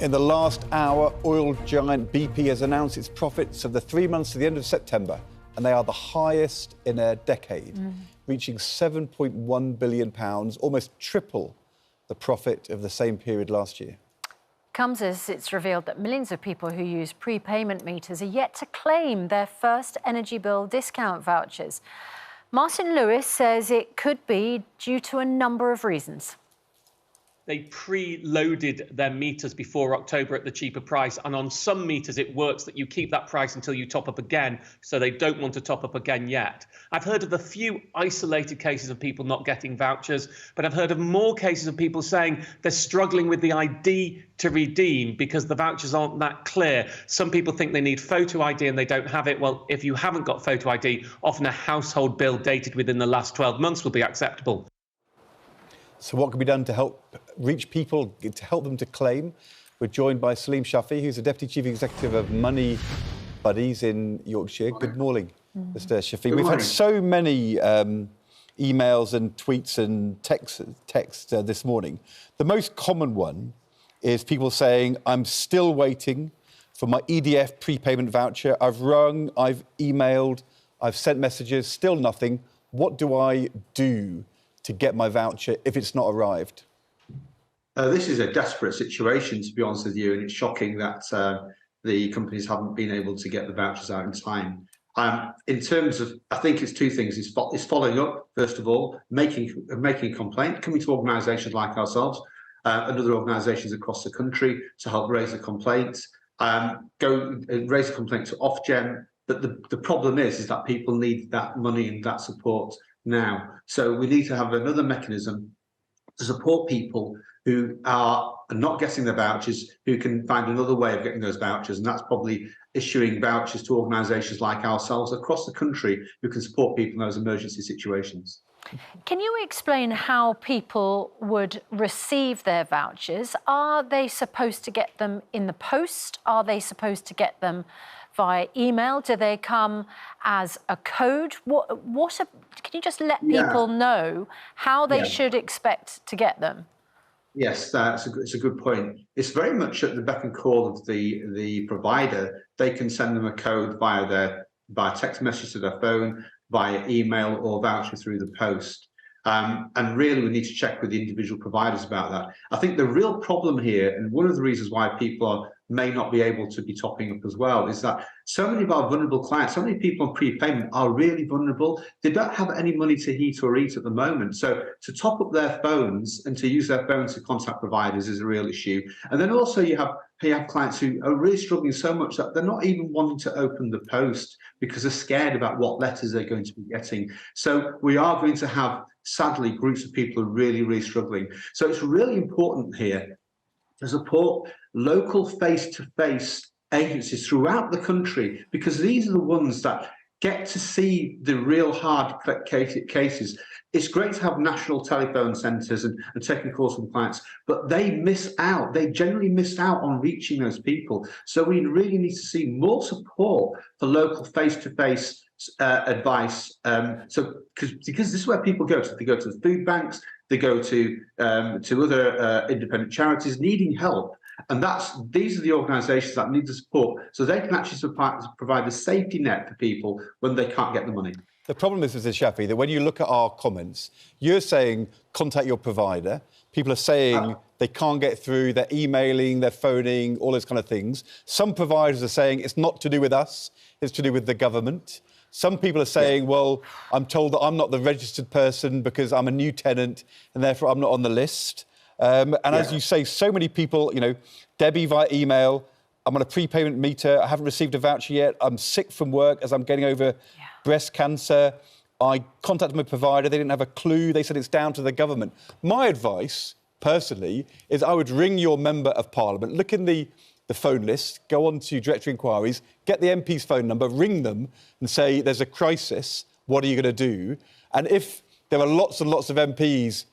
In the last hour, oil giant BP has announced its profits of the 3 months to the end of September, and they are the highest in a decade, reaching £7.1 billion, almost triple the profit of the same period last year. Comes as it's revealed that millions of people who use prepayment meters are yet to claim their first energy bill discount vouchers. Martin Lewis says it could be due to a number of reasons. They pre-loaded their meters before October at the cheaper price, and on some meters it works that you keep that price until you top up again, so they don't want to top up again yet. I've heard of a few isolated cases of people not getting vouchers, but I've heard of more cases of people saying they're struggling with the ID to redeem because the vouchers aren't that clear. Some people think they need photo ID and they don't have it. Well, if you haven't got photo ID, often a household bill dated within the last 12 months will be acceptable. So what can be done to help reach people, to help them to claim? We're joined by Saleem Shafi, who's the Deputy Chief Executive of Money Buddies in Yorkshire. Good morning, Mr. Shafi. We've had so many emails and tweets and texts this morning. The most common one is people saying, I'm still waiting for my EDF prepayment voucher. I've rung, I've emailed, I've sent messages, still nothing. What do I do to get my voucher if it's not arrived? This is a desperate situation, to be honest with you, and it's shocking that the companies haven't been able to get the vouchers out in time. In terms of, I think it's two things. It's following up, first of all, making a complaint, coming to organisations like ourselves and other organisations across the country to help raise a complaint, raise a complaint to Ofgem. But the problem is that people need that money and that support now. So we need to have another mechanism to support people who are not getting the vouchers, who can find another way of getting those vouchers, and that's probably issuing vouchers to organisations like ourselves across the country who can support people in those emergency situations. Can you explain how people would receive their vouchers? Are they supposed to get them in the post? Are they supposed to get them via email? Do they come as a code? Can you just let people know how they should expect to get them? Yes, it's a good point. It's very much at the beck and call of the provider. They can send them a code via text message to their phone, via email, or voucher through the post. And really, we need to check with the individual providers about that. I think the real problem here, and one of the reasons why people may not be able to be topping up as well, is that so many of our vulnerable clients, so many people on prepayment are really vulnerable. They don't have any money to heat or eat at the moment. So to top up their phones and to use their phones to contact providers is a real issue. And then also you have clients who are really struggling so much that they're not even wanting to open the post because they're scared about what letters they're going to be getting. So we are going to have, sadly, groups of people who are really, really struggling. So it's really important here to support local face-to-face agencies throughout the country, because these are the ones that get to see the real hard cases. It's great to have national telephone centres and taking calls from clients, but they miss out. They generally miss out on reaching those people. So we really need to see more support for local face-to-face advice. Because this is where people go to. They go to the food banks, they go to other independent charities needing help. And these are the organisations that need the support, so they can actually provide a safety net for people when they can't get the money. The problem is, Mr. Shafi, that when you look at our comments, you're saying contact your provider. People are saying they can't get through, they're emailing, they're phoning, all those kind of things. Some providers are saying it's not to do with us, it's to do with the government. Some people are saying, well, I'm told that I'm not the registered person because I'm a new tenant and therefore I'm not on the list. As you say, so many people, Debbie via email, I'm on a prepayment meter, I haven't received a voucher yet, I'm sick from work as I'm getting over breast cancer. I contacted my provider, they didn't have a clue, they said it's down to the government. My advice, personally, is I would ring your Member of Parliament, look in the phone list, go on to directory inquiries, get the MP's phone number, ring them and say, there's a crisis, what are you going to do? And if there are lots and lots of MPs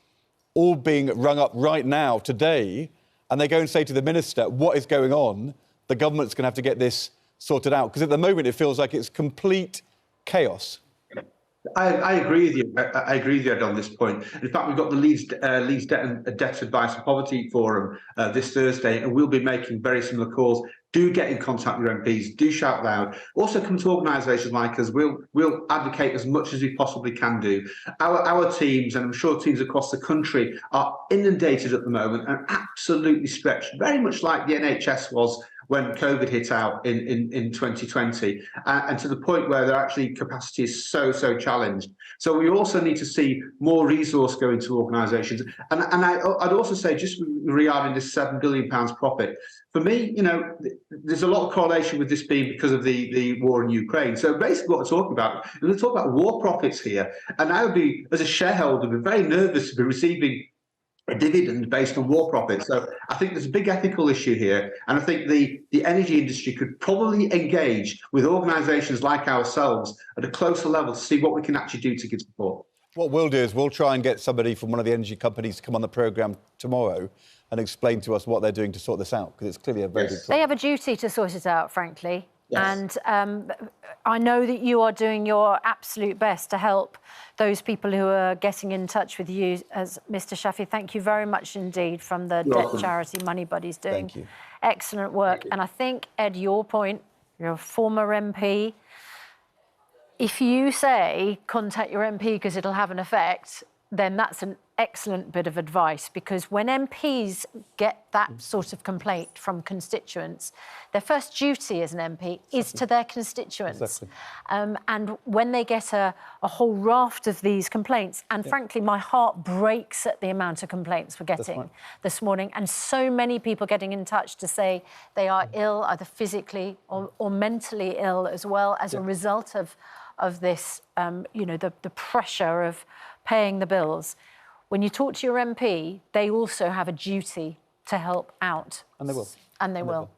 all being rung up right now, today, and they go and say to the Minister, what is going on? The government's going to have to get this sorted out. Because at the moment, it feels like it's complete chaos. I agree with you. I agree with you, Ed, on this point. In fact, we've got the Leeds Debt Advice and Poverty Forum this Thursday, and we'll be making very similar calls. Do get in contact with your MPs. Do shout loud. Also, come to organisations like us. We'll advocate as much as we possibly can do. Our teams, and I'm sure teams across the country, are inundated at the moment and absolutely stretched, very much like the NHS was when COVID hit out in 2020, and to the point where their actually capacity is so challenged. So we also need to see more resource go into organisations. And I'd also say, just regarding this £7 billion profit, for me, you know, there's a lot of correlation with this being because of the war in Ukraine. So basically what we're talking about, we're talking about war profits here. And I would be, as a shareholder, be very nervous to be receiving a dividend based on war profits. So I think there's a big ethical issue here. And I think the energy industry could probably engage with organisations like ourselves at a closer level to see what we can actually do to give support. What we'll do is we'll try and get somebody from one of the energy companies to come on the programme tomorrow and explain to us what they're doing to sort this out, because it's clearly a very big problem. They have a duty to sort it out, frankly. Yes. And I know that you are doing your absolute best to help those people who are getting in touch with you, as Mr. Shafi. Thank you very much indeed from the debt charity Money Buddies, doing excellent work. And I think, Ed, your point, you're a former MP. If you say contact your MP because it'll have an effect, then that's an excellent bit of advice, because when MPs get that sort of complaint from constituents, their first duty as an MP is to their constituents. Exactly. And when they get a whole raft of these complaints, and frankly, my heart breaks at the amount of complaints we're getting this morning, and so many people getting in touch to say they are ill, either physically or mentally ill as well, as a result of this, you know, the pressure of paying the bills. When you talk to your MP, they also have a duty to help out. And they will. And they will.